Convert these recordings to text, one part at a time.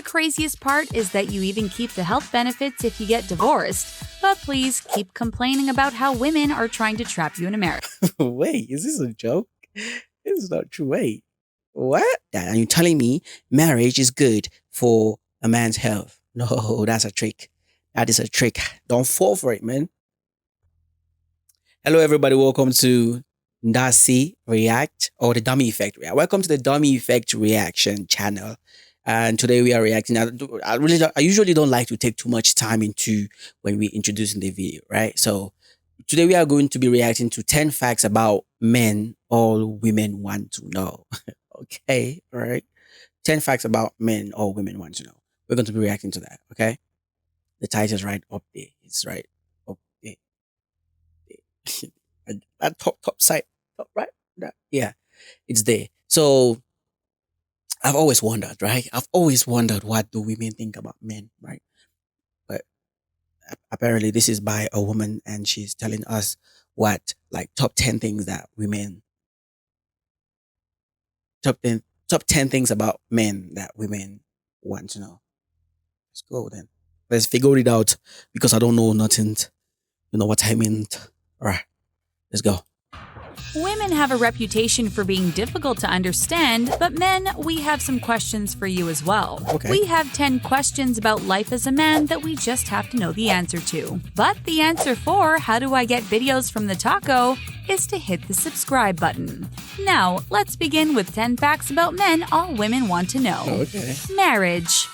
The craziest part is that you even keep the health benefits if you get divorced. But please keep complaining about how women are trying to trap you in America. Wait, is this a joke? This is not true. Wait, what? And you're telling me marriage is good for a man's health? No, that's a trick. That is a trick. Don't fall for it, man. Hello, everybody. Welcome to Ndasi React or the Dummy Effect React. Welcome to the Dummy Effect Reaction channel. And today we are reacting. I usually don't like to take too much time into when we introducing the video, right? So today we are going to be reacting to 10 facts about men all women want to know. Okay, all right. 10 facts about men all women want to know. We're going to be reacting to that, okay? The title is right up there. It's right up there. That top side, top right? Yeah, it's there. So I've always wondered, right? I've always wondered what do women think about men, right? But apparently this is by a woman and she's telling us what like top 10 things that women top 10 things about men that women want to know. Let's go then. Let's figure it out because I don't know nothing. You know what I mean? All right, let's go. Women have a reputation for being difficult to understand, but men, we have some questions for you as well. Okay. We have 10 questions about life as a man that we just have to know the answer to. But the answer for how do I get videos from the taco is to hit the subscribe button. Now, let's begin with 10 facts about men all women want to know. Okay. Marriage.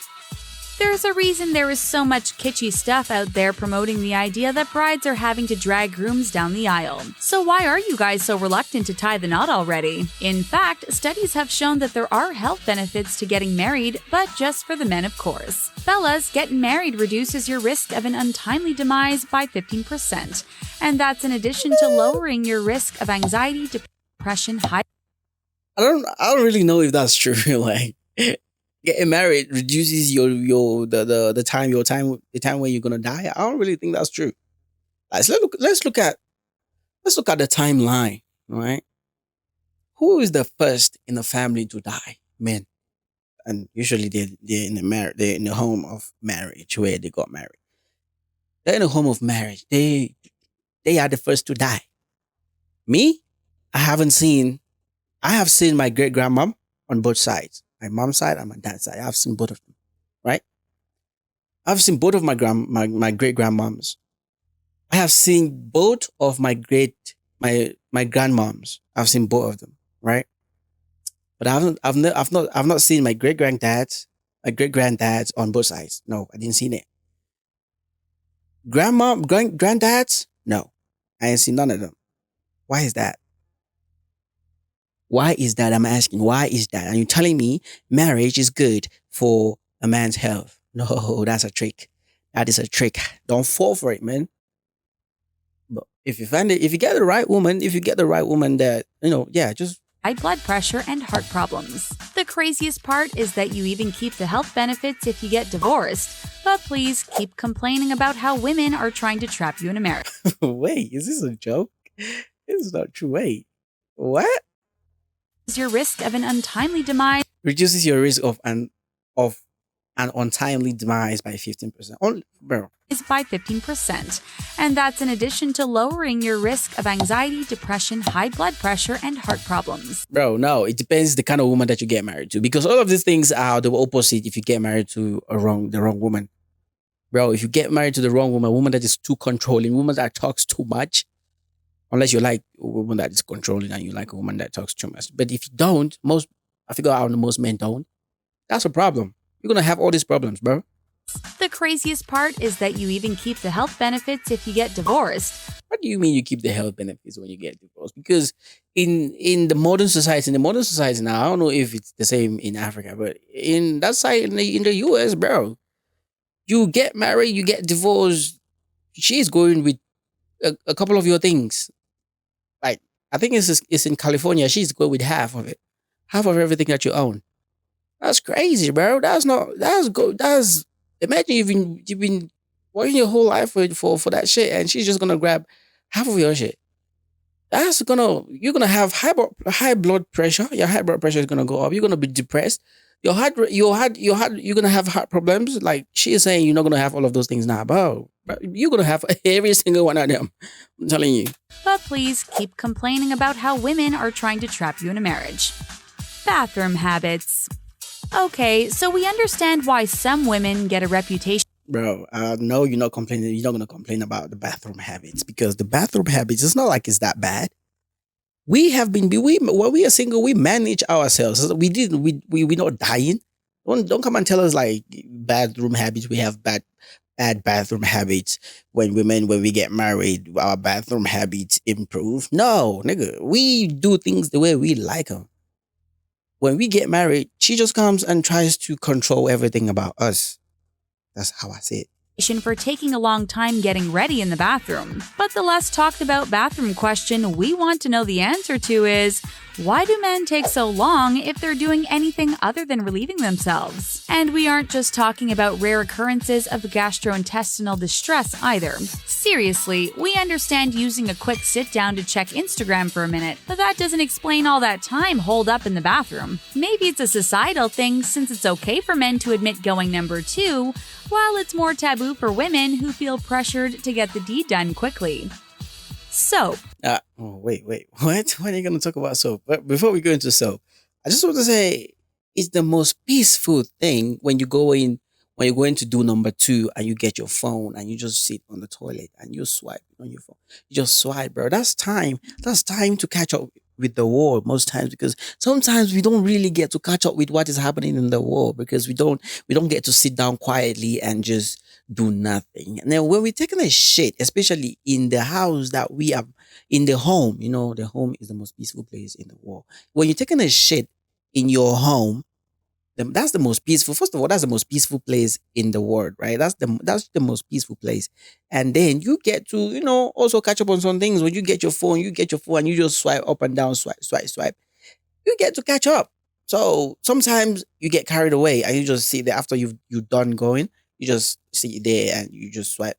There's a reason there is so much kitschy stuff out there promoting the idea that brides are having to drag grooms down the aisle. So why are you guys so reluctant to tie the knot already? In fact, studies have shown that there are health benefits to getting married, but just for the men, of course. Fellas, getting married reduces your risk of an untimely demise by 15%. And that's in addition to lowering your risk of anxiety, depression, high... I don't really know if that's true. Like getting married reduces the time when you're gonna die. I don't really think that's true. Like, let's look at the timeline, right? Who is the first in the family to die? Men. And usually they're in the home of marriage where they got married. They're in the home of marriage. They are the first to die. Me? I have seen my great grandmom on both sides. My mom's side and my dad's side. I've seen both of them, right? I've seen both of my great grandmoms. I have seen both of my grandmoms. I've seen both of them, right? But I've not seen my great granddad's on both sides. No, I didn't see it. Granddads? No, I ain't seen none of them. Why is that? Why is that? I'm asking, why is that? And you're telling me marriage is good for a man's health? No, that's a trick. That is a trick. Don't fall for it, man. But if you get the right woman, that, just high blood pressure and heart problems. The craziest part is that you even keep the health benefits if you get divorced. But please keep complaining about how women are trying to trap you in America. Wait, is this a joke? This is not true. Wait, what? Your risk of an untimely demise reduces your risk of an untimely demise by 15%. Only, bro. Is by 15%. And that's in addition to lowering your risk of anxiety, depression, high blood pressure, and heart problems. Bro, no, it depends the kind of woman that you get married to. Because all of these things are the opposite if you get married to the wrong woman. Bro, if you get married to the wrong woman, a woman that is too controlling, a woman that talks too much, unless you like a woman that is controlling and you like a woman that talks too much. But if you don't, I figure out most men don't, that's a problem. You're going to have all these problems, bro. The craziest part is that you even keep the health benefits if you get divorced. What do you mean you keep the health benefits when you get divorced? Because in the modern society now, I don't know if it's the same in Africa, but in that side, in the US, bro, you get married, you get divorced, she's going with a couple of your things. Like, I think it's in California. She's going with half of it. Half of everything that you own. That's crazy, bro. Imagine you've been working your whole life for that shit and she's just gonna grab half of your shit. You're gonna have high blood pressure. Your high blood pressure is gonna go up. You're gonna be depressed. you're gonna have heart problems. Like she is saying, you're not gonna have all of those things now, but you're gonna have every single one of them. I'm telling you. But please keep complaining about how women are trying to trap you in a marriage. Bathroom habits. Okay, so we understand why some women get a reputation. Bro, no, you're not complaining. You're not gonna complain about the bathroom habits because the bathroom habits. It's not like it's that bad. We have been we when we are single, we manage ourselves. We didn't we're not dying. Don't come and tell us like bathroom habits. We have bad bathroom habits. When we get married, our bathroom habits improve. No, nigga, we do things the way we like them. When we get married, she just comes and tries to control everything about us. That's how I see it. For taking a long time getting ready in the bathroom. But the less talked about bathroom question we want to know the answer to is, why do men take so long if they're doing anything other than relieving themselves? And we aren't just talking about rare occurrences of gastrointestinal distress either. Seriously, we understand using a quick sit down to check Instagram for a minute, but that doesn't explain all that time holed up in the bathroom. Maybe it's a societal thing since it's okay for men to admit going number 2, while it's more taboo for women who feel pressured to get the deed done quickly. Soap. Wait. What? Why are you going to talk about soap? But before we go into soap, I just want to say it's the most peaceful thing when you go in, when you're going to do number 2 and you get your phone and you just sit on the toilet and you swipe on your phone. You just swipe, bro. That's time. That's time to catch up with the world most times because sometimes we don't really get to catch up with what is happening in the world because we don't get to sit down quietly and just do nothing. And then when we're taking a shit, especially in the house that we are in the home, the home is the most peaceful place in the world. When you're taking a shit in your home, that's the most peaceful. First of all, that's the most peaceful place in the world, right? That's the most peaceful place. And then you get to, also catch up on some things. When you get your phone and you just swipe up and down, swipe. You get to catch up. So sometimes you get carried away and you just sit there after you're done going. You just sit there and you just swipe.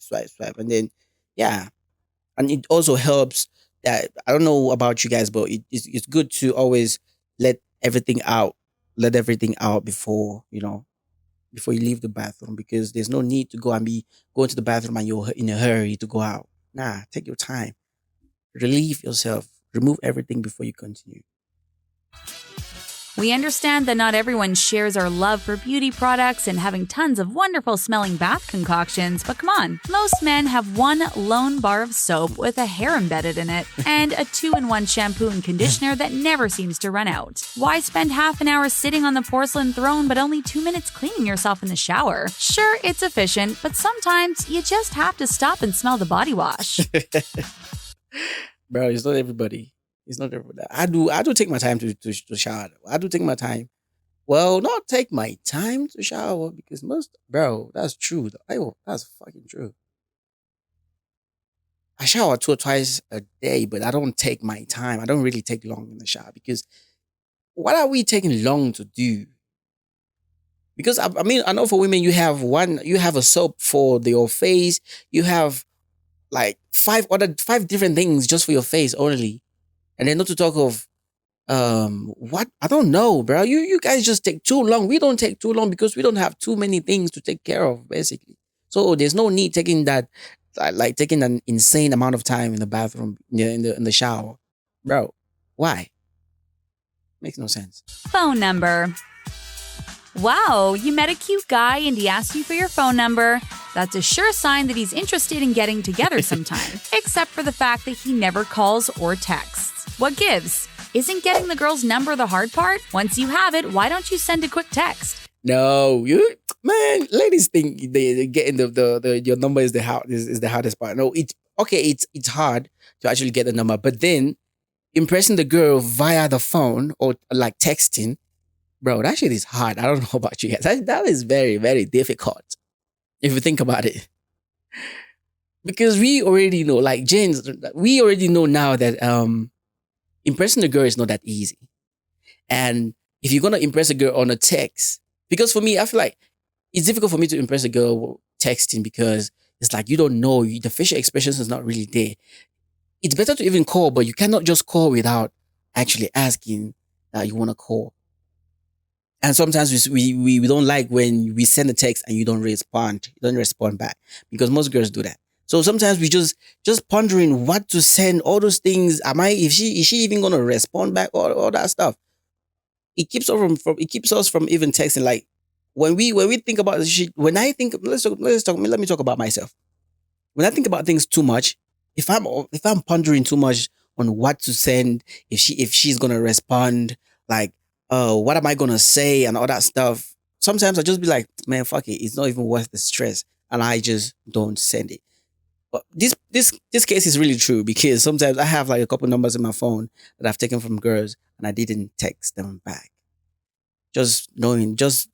And then, yeah. And it also helps that, I don't know about you guys, but it's good to always let everything out before you leave the bathroom because there's no need to going to the bathroom and you're in a hurry to go out. Nah, take your time. Relieve yourself. Remove everything before you continue. We understand that not everyone shares our love for beauty products and having tons of wonderful smelling bath concoctions, but come on. Most men have one lone bar of soap with a hair embedded in it and a 2-in-1 shampoo and conditioner that never seems to run out. Why spend half an hour sitting on the porcelain throne but only 2 minutes cleaning yourself in the shower? Sure, it's efficient, but sometimes you just have to stop and smell the body wash. Bro, it's not everybody. It's not everybody. I do take my time to shower. I do take my time. Well, not take my time to shower because that's true. That's fucking true. I shower 2 or twice a day, but I don't take my time. I don't really take long in the shower because what are we taking long to do? Because I mean, I know for women, you have a soap for your face. You have like 5 different things just for your face only. And then not to talk of what I don't know, bro. You guys just take too long. We don't take too long because we don't have too many things to take care of, basically. So there's no need taking an insane amount of time in the bathroom, in the shower, bro. Why? Makes no sense. Phone number. Wow, you met a cute guy and he asked you for your phone number. That's a sure sign that he's interested in getting together sometime, except for the fact that he never calls or texts. What gives? Isn't getting the girl's number the hard part? Once you have it, why don't you send a quick text? No, ladies think they getting your number is the hardest part. No, it's hard to actually get the number, but then impressing the girl via the phone or like texting, bro, that shit is hard. I don't know about you guys. That is very, very difficult if you think about it. Because we already know, like James, we already know now that impressing a girl is not that easy. And if you're going to impress a girl on a text, because for me, I feel like it's difficult for me to impress a girl texting because it's like you don't know, the facial expressions is not really there. It's better to even call, but you cannot just call without actually asking that you want to call. And sometimes we don't like when we send a text and you don't respond. You don't respond back because most girls do that. So sometimes we just pondering what to send, all those things. Am I if she is she even gonna respond back, all that stuff? It keeps us from it keeps us from even texting. Like when we think about when I think let me talk about myself. When I think about things too much, if I'm pondering too much on what to send, if she's gonna respond, like what am I gonna say and all that stuff, sometimes I just be like, man, fuck it, it's not even worth the stress, and I just don't send it. But this case is really true because sometimes I have like a couple numbers in my phone that I've taken from girls and I didn't text them back. Just knowing, just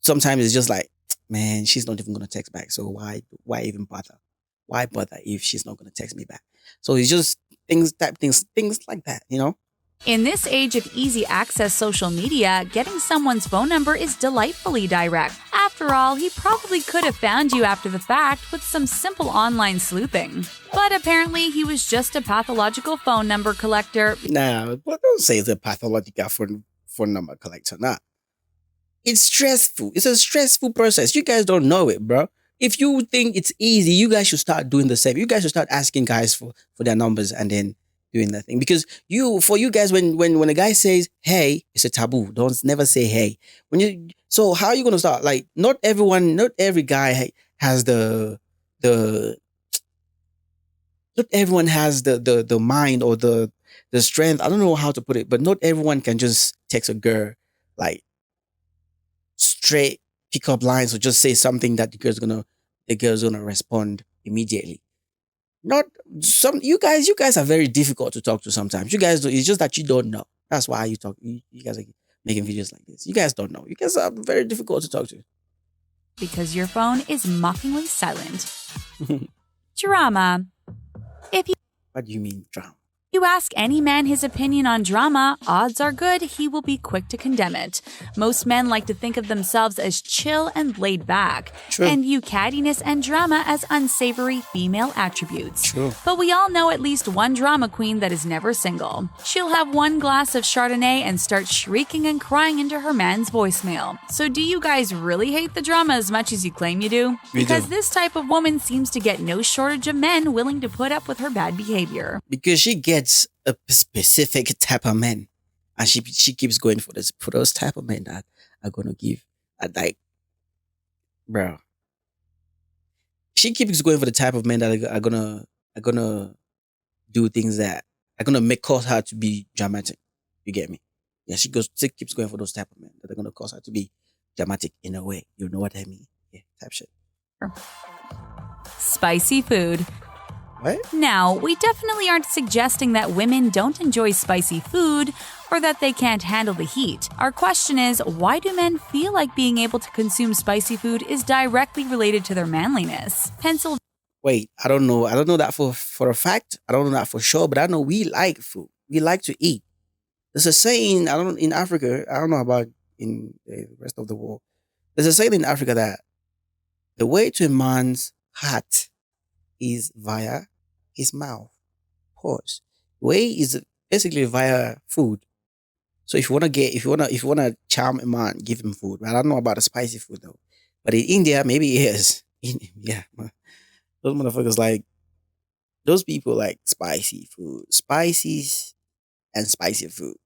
sometimes it's just like, man, she's not even gonna text back. So why even bother? Why bother if she's not gonna text me back? So it's just things like that. In this age of easy access social media, getting someone's phone number is delightfully direct. After all, he probably could have found you after the fact with some simple online sleuthing. But apparently, he was just a pathological phone number collector. Nah, but don't say it's a pathological phone number collector. Nah. It's stressful. It's a stressful process. You guys don't know it, bro. If you think it's easy, you guys should start doing the same. You guys should start asking guys for their numbers and then doing that thing. Because for you guys, when a guy says hey, it's a taboo. Don't never say hey. So how are you gonna start? Like not every guy has the not everyone has the mind or the strength. I don't know how to put it, but not everyone can just text a girl like straight pick up lines or just say something that the girl's gonna respond immediately. Not some you guys are very difficult to talk to sometimes. You guys do it's just that you don't know. That's why you guys are making videos like this. You guys don't know. You guys are very difficult to talk to. Because your phone is mockingly silent. Drama. If What do you mean drama? you ask any man his opinion on drama, odds are good he will be quick to condemn it. Most men like to think of themselves as chill and laid back, True. and view cattiness and drama as unsavory female attributes. True. But we all know at least one drama queen that is never single. She'll have one glass of Chardonnay and start shrieking and crying into her man's voicemail. So do you guys really hate the drama as much as you claim you do? We Because do. this type of woman seems to get no shortage of men willing to put up with her bad behavior. Because she gets a specific type of men, and she keeps going for those type of men that are gonna give like, bro. She keeps going for the type of men that are gonna do things that are gonna make cause her to be dramatic. You get me? Yeah, she keeps going for those type of men that are gonna cause her to be dramatic in a way. You know what I mean? Yeah, type shit. Spicy food. What? Now, we definitely aren't suggesting that women don't enjoy spicy food or that they can't handle the heat. Our question is, why do men feel like being able to consume spicy food is directly related to their manliness? Wait, I don't know. I don't know that for a fact. I don't know that for sure, but I know we like food. We like to eat. There's a saying, I don't in Africa, I don't know about in the rest of the world. There's a saying in Africa that the way to a man's heart is via his mouth. Pause. Way is basically via food. So if you wanna charm a man, give him food. But I don't know about the spicy food though. But in India, maybe it is. Yeah, man. Those motherfuckers like those people like spicy food, spices and spicy food.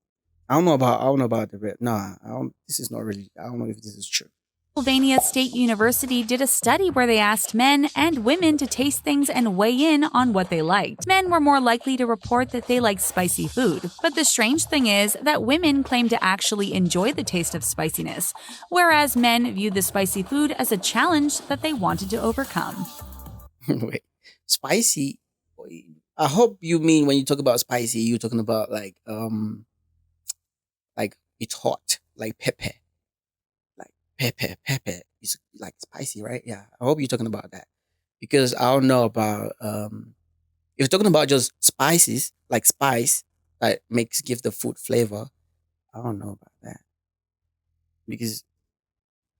I don't know about the red. Nah, I don't. This is not really. I don't know if this is true. Pennsylvania State University did a study where they asked men and women to taste things and weigh in on what they liked. Men were more likely to report that they liked spicy food, but the strange thing is that women claim to actually enjoy the taste of spiciness, whereas men viewed the spicy food as a challenge that they wanted to overcome. Wait, spicy. I hope you mean when you talk about spicy, you're talking about like it's hot, like pepper, like pepper. It's like spicy, right? Yeah. I hope you're talking about that because I don't know about if you're talking about just spices, like spice that give the food flavor. I don't know about that because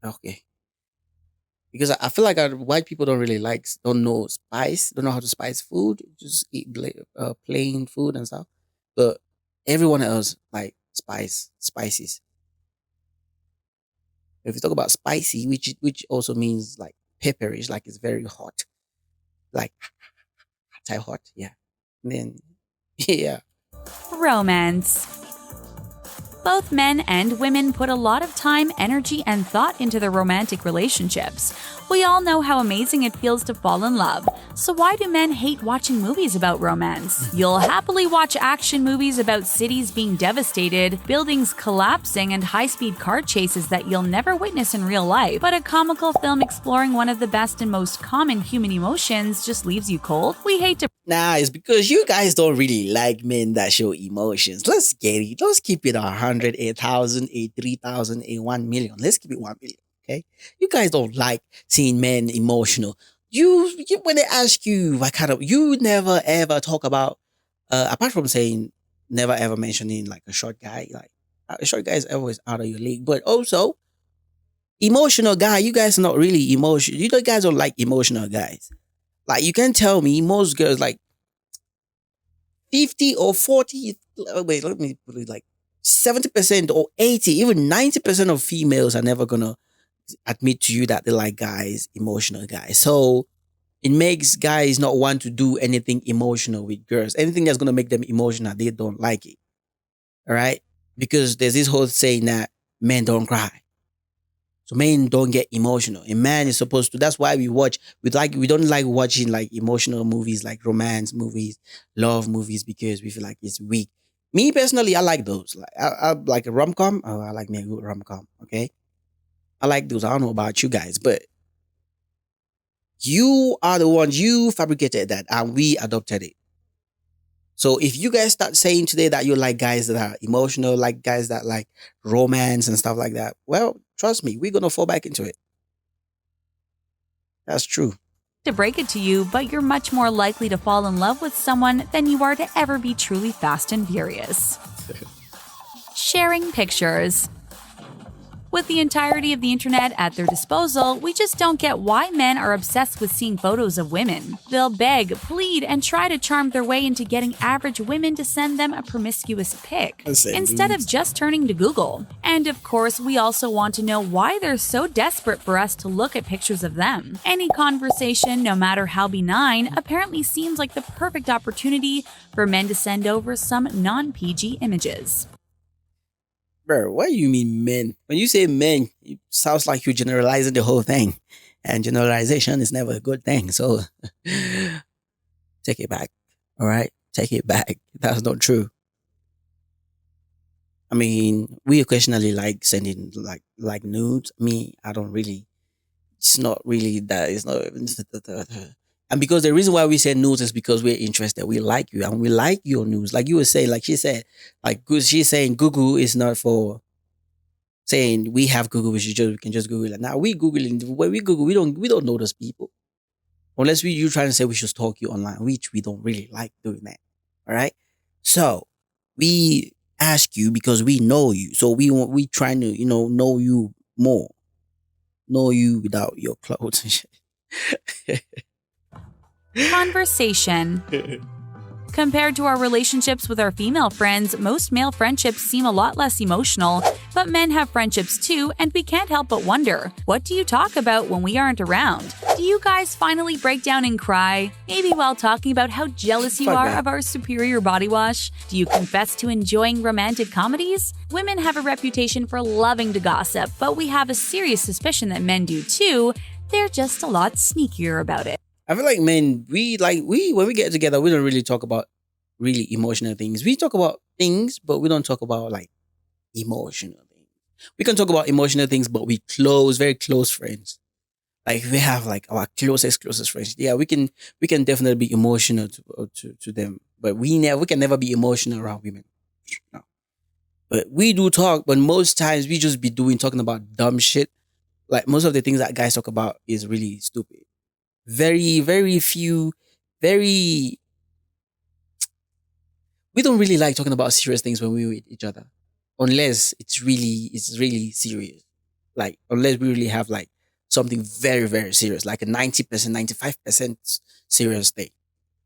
okay. Because I feel like white people don't really don't know spice, don't know how to spice food, just eat plain food and stuff. But everyone else like spices. If you talk about spicy, which also means like pepperish, like it's very hot, like type hot, yeah. And then yeah, Romance. Both men and women put a lot of time, energy, and thought into their romantic relationships. We all know how amazing it feels to fall in love. So why do men hate watching movies about romance? You'll happily watch action movies about cities being devastated, buildings collapsing, and high-speed car chases that you'll never witness in real life. But a comical film exploring one of the best and most common human emotions just leaves you cold? We hate to nah, it's because you guys don't really like men that show emotions. Let's get it. Let's keep it 100, 8,000, 3,000, 1,000,000. Let's keep it 1,000,000. Okay, you guys don't like seeing men emotional. You when they ask you what kind of, you never ever talk about, apart from saying never ever mentioning like a short guy, like a short guy is always out of your league, but also emotional guy. You guys are not really emotional. You guys don't like emotional guys. Like you can tell me most girls like 50 or 40, wait, let me put it like 70% or 80, even 90% of females are never gonna admit to you that they like guys, emotional guys. So it makes guys not want to do anything emotional with girls. Anything that's gonna make them emotional, they don't like it. All right? Because there's this whole saying that men don't cry. So men don't get emotional. A man is supposed to. That's why we don't like watching like emotional movies, like romance movies, love movies, because we feel like it's weak. Me personally, I like those. Like I like a rom com. Oh, I like me a good rom com. Okay, I like those. I don't know about you guys, but you are the ones, you fabricated that, and we adopted it. So if you guys start saying today that you like guys that are emotional, like guys that like romance and stuff like that, well, trust me, we're gonna fall back into it. That's true. break it to you, but you're much more likely to fall in love with someone than you are to ever be truly fast and furious. Sharing pictures. With the entirety of the internet at their disposal, we just don't get why men are obsessed with seeing photos of women. They'll beg, plead, and try to charm their way into getting average women to send them a promiscuous pic, instead of just turning to Google. And of course, we also want to know why they're so desperate for us to look at pictures of them. Any conversation, no matter how benign, apparently seems like the perfect opportunity for men to send over some non-PG images. Bro, what do you mean men? When you say men, it sounds like you're generalizing the whole thing. And generalization is never a good thing. So take it back. All right? Take it back. That's not true. I mean, we occasionally like sending like nudes. Me, I don't really. It's not really that. It's not. And because the reason why we send nudes is because we're interested. We like you and we like your news. Like you were saying, like she said, like she's saying Google is not for saying we have Google, we can just Google it. Now we Googling, when we Google, we don't know those people. Unless you trying to say we should stalk you online, which we don't really like doing that. All right. So we ask you because we know you. So we trying to, know you more. Know you without your clothes and shit. Conversation. Compared to our relationships with our female friends, most male friendships seem a lot less emotional, but men have friendships too, and we can't help but wonder, what do you talk about when we aren't around? Do you guys finally break down and cry? Maybe while talking about how jealous you are of our superior body wash? Do you confess to enjoying romantic comedies? Women have a reputation for loving to gossip, but we have a serious suspicion that men do too. They're just a lot sneakier about it. I feel like men, when we get together, we don't really talk about really emotional things. We talk about things, but we don't talk about like emotional things. We can talk about emotional things, but we very close friends. Like we have like our closest friends. Yeah, we can definitely be emotional to them, but we can never be emotional around women. No. But we do talk, but most times we just be talking about dumb shit. Like most of the things that guys talk about is really stupid. Very, very few, we don't really like talking about serious things when we're with each other. Unless it's really serious. Like, unless we really have like something very, very serious, like a 90%, 95% serious thing.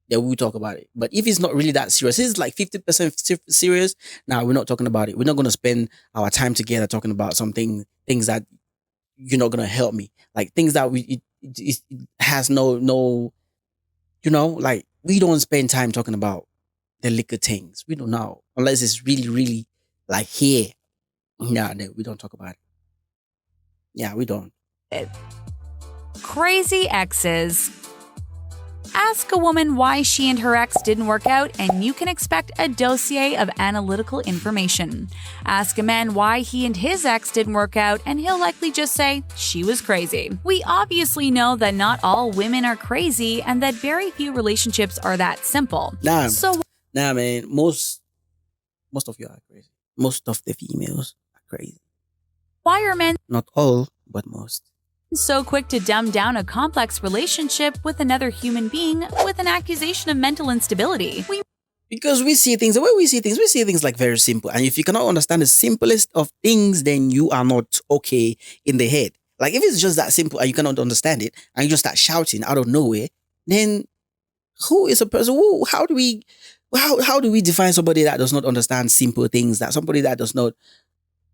Then we'll talk about it. But if it's not really that serious, it's like 50% serious, now we're not talking about it. We're not going to spend our time together talking about things that you're not gonna help me. Like things that it has no, like we don't spend time talking about the liquor things. We don't know unless it's really, really like here. No, we don't talk about it. Yeah, we don't. Crazy exes. Ask a woman why she and her ex didn't work out, and you can expect a dossier of analytical information. Ask a man why he and his ex didn't work out, and he'll likely just say, she was crazy. We obviously know that not all women are crazy, and that very few relationships are that simple. Nah, man, most of you are crazy. Most of the females are crazy. Why are men not all, but most so quick to dumb down a complex relationship with another human being with an accusation of mental instability? Because we see things, the way we see things like very simple. And if you cannot understand the simplest of things, then you are not okay in the head. Like if it's just that simple and you cannot understand it and you just start shouting out of nowhere, then who is a person? How do we define somebody that does not understand simple things? That somebody that does not,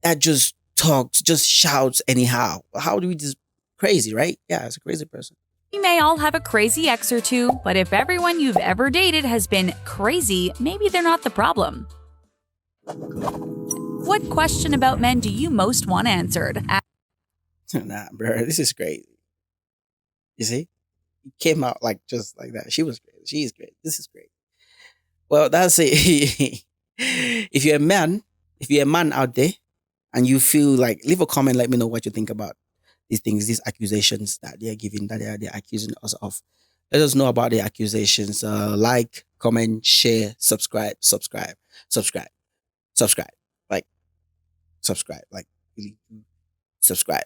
that just talks, just shouts anyhow? How do we just crazy, right? Yeah, it's a crazy person. We may all have a crazy ex or two, but if everyone you've ever dated has been crazy, maybe they're not the problem. What question about men do you most want answered? Nah, bro, this is crazy. You see? It came out like just like that. She was great. She is great. This is great. Well, that's it. If you're a man out there and you feel like, leave a comment, let me know what you think about these things, these accusations that they're giving, that they're accusing us of. Let us know about the accusations. Like, comment, share, subscribe. Like, subscribe. Like, really, subscribe.